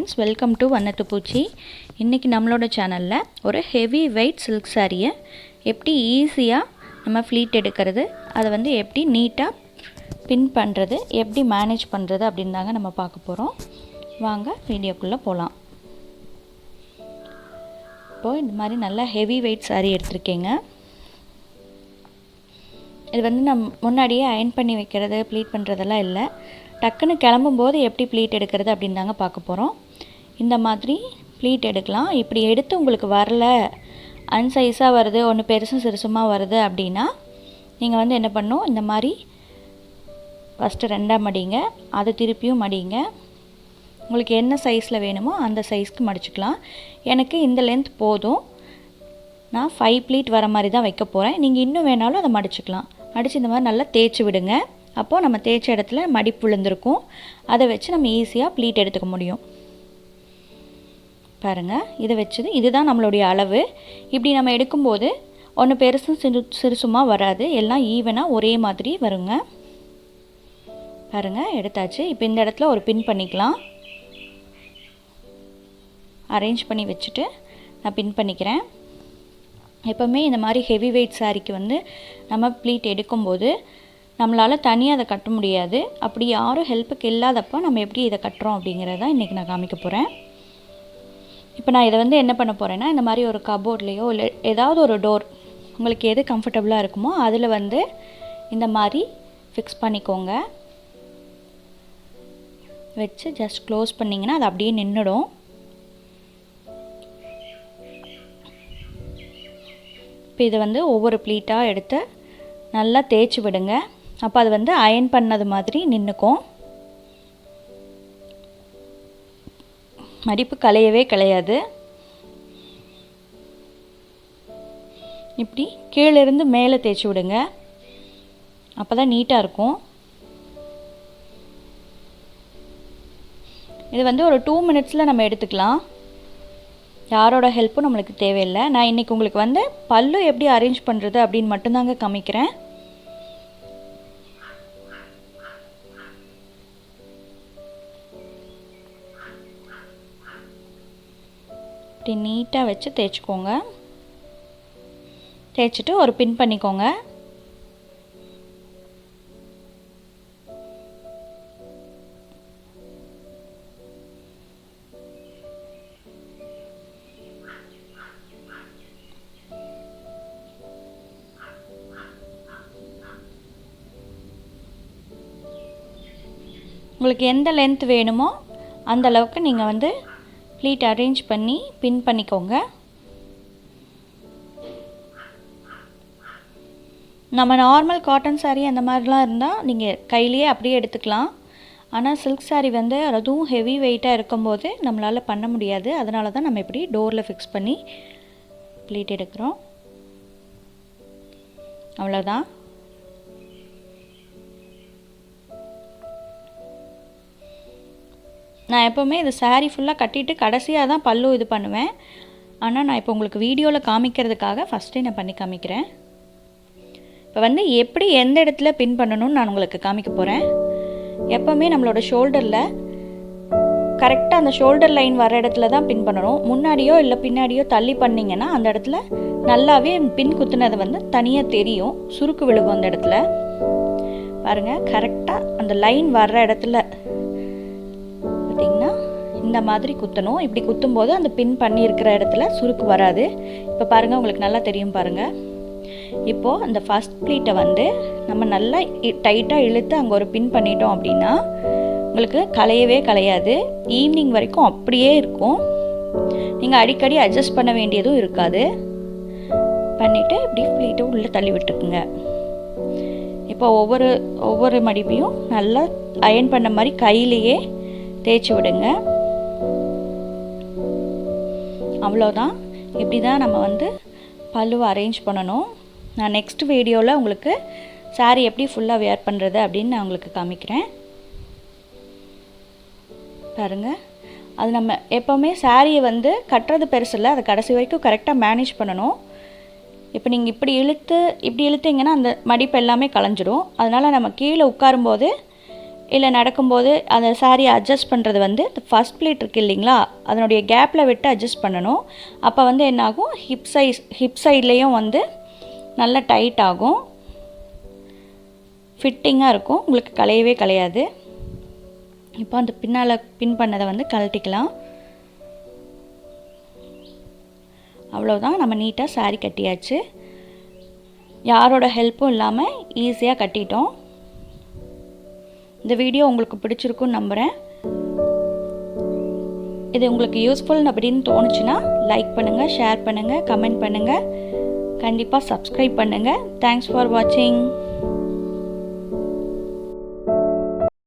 Friends, welcome to வன்னத்து பூச்சி. இன்றைக்கி நம்மளோட சேனலில் ஒரு ஹெவி வெயிட் சில்க் சாரியை எப்படி ஈஸியாக நம்ம ஃப்ளீட் எடுக்கிறது, அதை வந்து எப்படி நீட்டாக பின் பண்ணுறது, எப்படி மேனேஜ் பண்ணுறது அப்படின்னு தாங்க நம்ம பார்க்க போகிறோம். வாங்க வீடியோக்குள்ளே போகலாம். இப்போது இந்த மாதிரி நல்லா ஹெவி வெயிட் சாரி எடுத்திருக்கேங்க. இது வந்து முன்னாடியே அயர்ன் பண்ணி வைக்கிறது, ப்ளீட் பண்ணுறதெல்லாம் இல்லை. டக்குன்னு கிளம்பும்போது எப்படி ப்ளீட் எடுக்கிறது அப்படின்னு தாங்க பார்க்க போகிறோம். இந்த மாதிரி ப்ளீட் எடுக்கலாம். இப்படி எடுத்து உங்களுக்கு வரல, அன்சைஸாக வருது, ஒன்று பெருசும் சிறுசுமாக வருது அப்படின்னா நீங்கள் வந்து என்ன பண்ணணும், இந்த மாதிரி ஃபஸ்ட்டு ரெண்டாக மடிங்க, அதை திருப்பியும் மடிங்க. உங்களுக்கு என்ன சைஸில் வேணுமோ அந்த சைஸ்க்கு மடிச்சுக்கலாம். எனக்கு இந்த லென்த் போதும், நான் 5 ப்ளீட் வர மாதிரி தான் வைக்க போகிறேன். நீங்கள் இன்னும் வேணாலும் அதை மடிச்சுக்கலாம். மடித்து இந்த மாதிரி நல்லா தேய்ச்சி விடுங்க. அப்போது நம்ம தேய்ச்ச இடத்துல மடிப்பு விழுந்திருக்கும். அதை வச்சு நம்ம ஈஸியாக ப்ளீட் எடுத்துக்க முடியும். பாருங்கள், இதை வச்சது இதுதான் நம்மளுடைய அளவு. இப்படி நம்ம எடுக்கும்போது ஒன்று பெருசும் சிறுசுமாக வராது, எல்லாம் ஈவனாக ஒரே மாதிரி வருங்க. பாருங்கள், எடுத்தாச்சு. இப்போ இந்த இடத்துல ஒரு பின் பண்ணிக்கலாம். அரேஞ்ச் பண்ணி வச்சுட்டு நான் பின் பண்ணிக்கிறேன். எப்போவுமே இந்த மாதிரி ஹெவி வெயிட் சாரிக்கு வந்து நம்ம ப்ளீட் எடுக்கும்போது நம்மளால் தனியாக அதை கட்ட முடியாது. அப்படி யாரும் ஹெல்ப்புக்கு இல்லாதப்போ நம்ம எப்படி இதை கட்டுறோம் அப்படிங்கிறத இன்றைக்கி நான் காமிக்க போகிறேன். இப்போ நான் இதை வந்து என்ன பண்ண போகிறேன்னா, இந்த மாதிரி ஒரு கபோர்ட்லேயோ இல்லை ஏதாவது ஒரு டோர் உங்களுக்கு எது கம்ஃபர்டபுளாக இருக்குமோ அதில் வந்து இந்த மாதிரி ஃபிக்ஸ் பண்ணிக்கோங்க. வச்சு ஜஸ்ட் க்ளோஸ் பண்ணிங்கன்னா அது அப்படியே நின்றுடும். இப்போ இதை வந்து ஒவ்வொரு ப்ளீட்டாக எடுத்து நல்லா தேய்ச்சி விடுங்க. அப்போ அது வந்து அயர்ன் பண்ணது மாதிரி நின்றுக்கும். மடிப்பு கலையவே கலையாது. இப்படி கீழிருந்து மேலே தேய்ச்சி விடுங்க, அப்போ தான் நீட்டாக இருக்கும். இது வந்து ஒரு 2 மினிட்ஸில் நம்ம எடுத்துக்கலாம். யாரோட ஹெல்ப்பும் நம்மளுக்கு தேவையில்லை. நான் இன்றைக்கி உங்களுக்கு வந்து பல்லு எப்படி அரேஞ்ச் பண்ணுறது அப்படின்னு மட்டும்தாங்க காமிக்கிறேன். இப்படி நீட்டாக வச்சு தேய்ச்சிக்கோங்க. தேய்ச்சிட்டு ஒரு பின் பண்ணிக்கோங்க. உங்களுக்கு எந்த லென்த் வேணுமோ அந்த அளவுக்கு நீங்கள் வந்து ப்ளீட் அரேஞ்ச் பண்ணி பின் பண்ணிக்கோங்க. நம்ம நார்மல் காட்டன் சாரீ அந்த மாதிரிலாம் இருந்தால் நீங்கள் கையிலேயே அப்படியே எடுத்துக்கலாம். ஆனால் சில்க் சாரீ வந்து அதுவும் ஹெவி வெயிட்டாக இருக்கும்போது நம்மளால் பண்ண முடியாது. அதனால தான் நம்ம இப்படி டோரில் ஃபிக்ஸ் பண்ணி ப்ளீட் எடுக்கிறோம். அவ்வளோதான். நான் எப்போவுமே இது சாரீ ஃபுல்லாக கட்டிட்டு கடைசியாக தான் பல்லு இது பண்ணுவேன். ஆனால் நான் இப்போ உங்களுக்கு வீடியோவில் காமிக்கிறதுக்காக ஃபஸ்ட்டே நான் பண்ணி காமிக்கிறேன். இப்போ வந்து எப்படி எந்த இடத்துல பின் பண்ணணும்னு நான் உங்களுக்கு காமிக்க போகிறேன். எப்போவுமே நம்மளோட ஷோல்டரில் கரெக்டாக அந்த ஷோல்டர் லைன் வர இடத்துல தான் பின் பண்ணணும். முன்னாடியோ இல்லை பின்னாடியோ தள்ளி பண்ணிங்கன்னா அந்த இடத்துல நல்லாவே பின் குத்துனது வந்து தனியாக தெரியும், சுருக்கு விழுகும் அந்த இடத்துல. பாருங்கள், கரெக்டாக அந்த லைன் வர்ற இடத்துல பார்த்திங்கன்னா இந்த மாதிரி குத்தணும். இப்படி குத்தும்போது அந்த பின் பண்ணியிருக்கிற இடத்துல சுருக்கு வராது. இப்போ பாருங்கள், உங்களுக்கு நல்லா தெரியும் பாருங்கள். இப்போது அந்த ஃபஸ்ட் ப்ளீட்டை வந்து நம்ம நல்லா டைட்டாக இழுத்து அங்கே ஒரு பின் பண்ணிட்டோம் அப்படின்னா உங்களுக்கு கலையவே கலையாது. ஈவினிங் வரைக்கும் அப்படியே இருக்கும். நீங்கள் அடிக்கடி அட்ஜஸ்ட் பண்ண வேண்டியதும் இருக்காது. பண்ணிவிட்டு இப்படி ப்ளீட்டை உள்ளே தள்ளி விட்டுருக்குங்க. இப்போ ஒவ்வொரு மடிப்பையும் நல்லா அயர்ன் பண்ண மாதிரி கையிலேயே தேய்ச்சி விடுங்க. அவ்வளோதான். இப்படி தான் நம்ம வந்து பல்லுவை அரேஞ்ச் பண்ணணும். நான் நெக்ஸ்ட் வீடியோவில் உங்களுக்கு சாரீ எப்படி ஃபுல்லாக வேர் பண்ணுறது அப்படின்னு நான் உங்களுக்கு காமிக்கிறேன். பாருங்கள், அது நம்ம எப்போவுமே சாரியை வந்து கட்டுறது பெருசு இல்லை, அதை கடைசி வரைக்கும் கரெக்டாக மேனேஜ் பண்ணணும். இப்போ நீங்கள் இப்படி இழுத்தீங்கன்னா அந்த மடிப்பு எல்லாமே கலைஞ்சிடும். அதனால் நம்ம கீழே உட்காரும்போது இல்லை நடக்கும்போது அந்த சாரியை அட்ஜஸ்ட் பண்ணுறது வந்து ஃபஸ்ட் ப்ளீட் இருக்குது இல்லைங்களா, அதனுடைய கேப்பில் விட்டு அட்ஜஸ்ட் பண்ணணும். அப்போ வந்து என்னாகும், ஹிப் சைட்லேயும் வந்து நல்லா டைட் ஆகும், ஃபிட்டிங்காக இருக்கும், உங்களுக்கு கலையவே கலையாது. இப்போ அந்த பின்னால் பின் பண்ணதை வந்து கழட்டிக்கலாம். அவ்வளோதான், நம்ம நீட்டாக சாரி கட்டியாச்சு. யாரோட ஹெல்ப்பும் இல்லாமல் ஈஸியாக கட்டிட்டோம். இந்த வீடியோ உங்களுக்கு பிடிச்சிருக்குன்னு நம்புகிறேன். இது உங்களுக்கு யூஸ்ஃபுல் அப்படின்னு தோணுச்சுன்னா லைக் பண்ணுங்கள், ஷேர் பண்ணுங்கள், கமெண்ட் பண்ணுங்கள், கண்டிப்பாக சப்ஸ்கிரைப் பண்ணுங்கள். தேங்க்ஸ் ஃபார் வாட்சிங்.